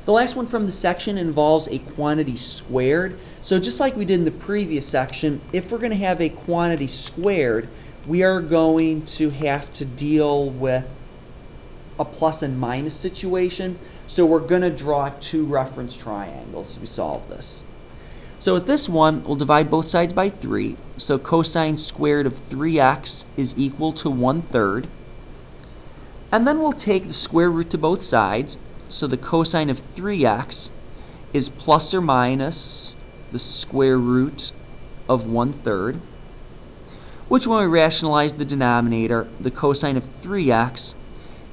The last one from the section involves a quantity squared. So just like we did in the previous section, if we're going to have a quantity squared, we are going to have to deal with a plus and minus situation. So we're going to draw two reference triangles as we solve this. So with this one, we'll divide both sides by 3. So cosine squared of 3x is equal to 1/3. And then we'll take the square root to both sides. So the cosine of 3x is plus or minus the square root of 1/3, which when we rationalize the denominator, the cosine of 3x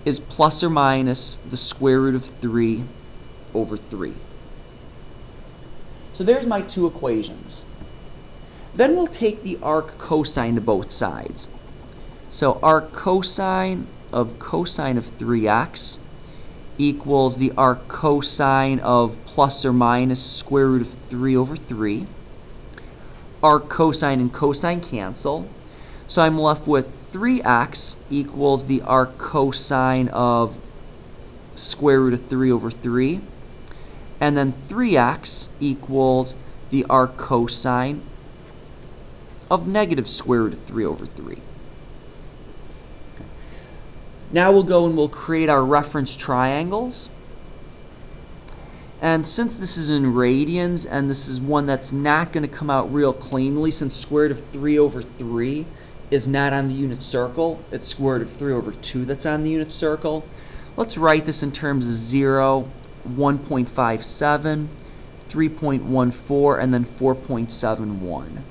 is plus or minus the square root of 3 over 3. So there's my two equations. Then we'll take the arc cosine to both sides. So arc cosine of 3x equals the arc cosine of plus or minus square root of 3 over 3. Arc cosine and cosine cancel. So I'm left with 3x equals the arc cosine of square root of 3 over 3. And then 3x equals the arc cosine of negative square root of 3 over 3. Now we'll go and we'll create our reference triangles. And since this is in radians, and this is one that's not going to come out real cleanly, since square root of 3 over 3 is not on the unit circle, it's square root of 3 over 2 that's on the unit circle, let's write this in terms of 0, 1.57, 3.14, and then 4.71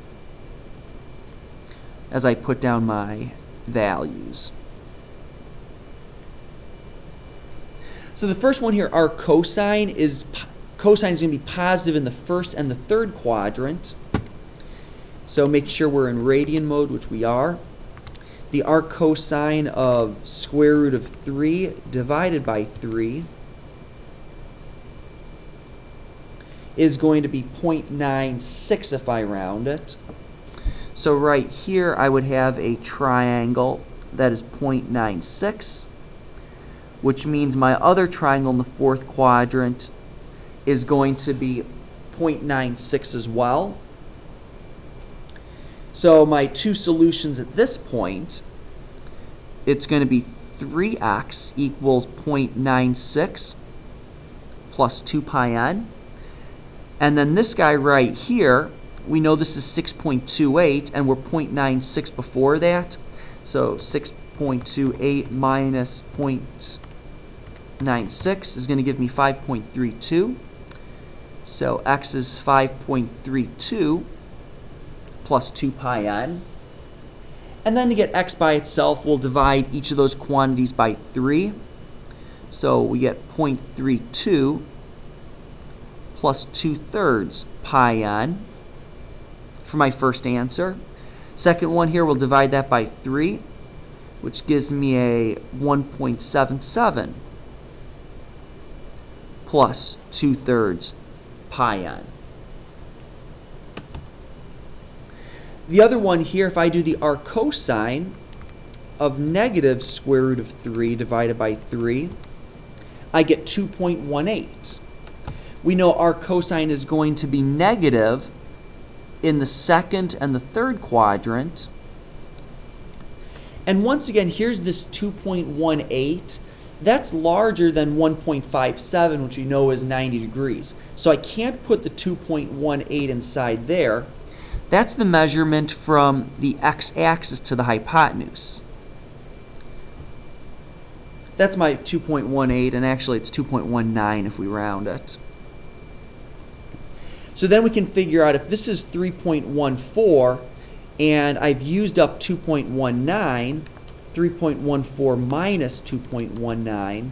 as I put down my values. So the first one here, our cosine is going to be positive in the first and the third quadrant. So make sure we're in radian mode, which we are. The arc cosine of square root of 3 divided by 3 is going to be 0.96 if I round it. So right here I would have a triangle that is 0.96, which means my other triangle in the fourth quadrant is going to be 0.96 as well. So my two solutions at this point, it's going to be 3x equals 0.96 plus 2 pi n. And then this guy right here, we know this is 6.28, and we're 0.96 before that. So 6.28 minus 0.96 is going to give me 5.32. So x is 5.32 plus 2 pi n. And then to get x by itself, we'll divide each of those quantities by 3. So we get 0.32 plus 2/3 pi n for my first answer. Second one here, we'll divide that by 3, which gives me a 1.77 plus 2/3 pi n. The other one here, if I do the arc cosine of negative square root of 3 divided by 3, I get 2.18. We know arc cosine is going to be negative in the second and the third quadrant. And once again, here's this 2.18. That's larger than 1.57, which we know is 90 degrees. So I can't put the 2.18 inside there. That's the measurement from the x-axis to the hypotenuse. That's my 2.18, and actually it's 2.19 if we round it. So then we can figure out if this is 3.14 and I've used up 2.19, 3.14 minus 2.19,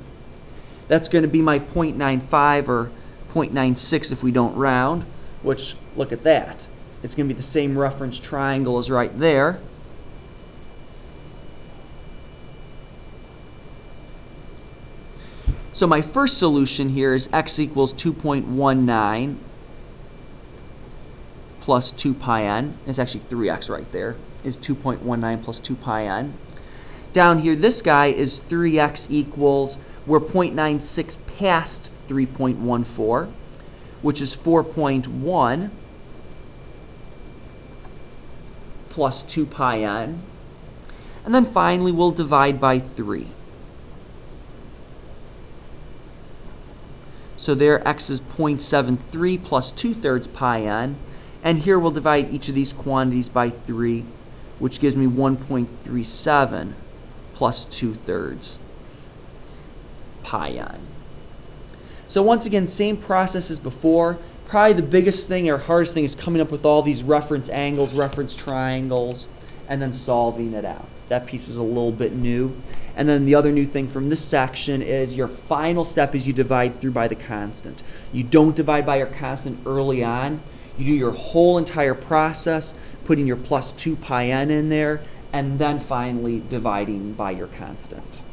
that's going to be my 0.95 or 0.96 if we don't round, which, look at that. It's going to be the same reference triangle as right there. So my first solution here is x equals 2.19 plus 2 pi n. It's actually 3x right there. Is 2.19 plus 2 pi n. Down here, this guy is 3x equals We're 0.96 past 3.14, which is 4.1 plus 2 pi n. And then finally, we'll divide by 3. So there, x is 0.73 plus 2/3 pi n. And here we'll divide each of these quantities by 3, which gives me 1.37 plus 2/3 pi n. So once again, same process as before. Probably the biggest thing or hardest thing is coming up with all these reference angles, reference triangles, and then solving it out. That piece is a little bit new. And then the other new thing from this section is your final step is you divide through by the constant. You don't divide by your constant early on. You do your whole entire process, putting your plus 2 pi n in there, and then finally dividing by your constant.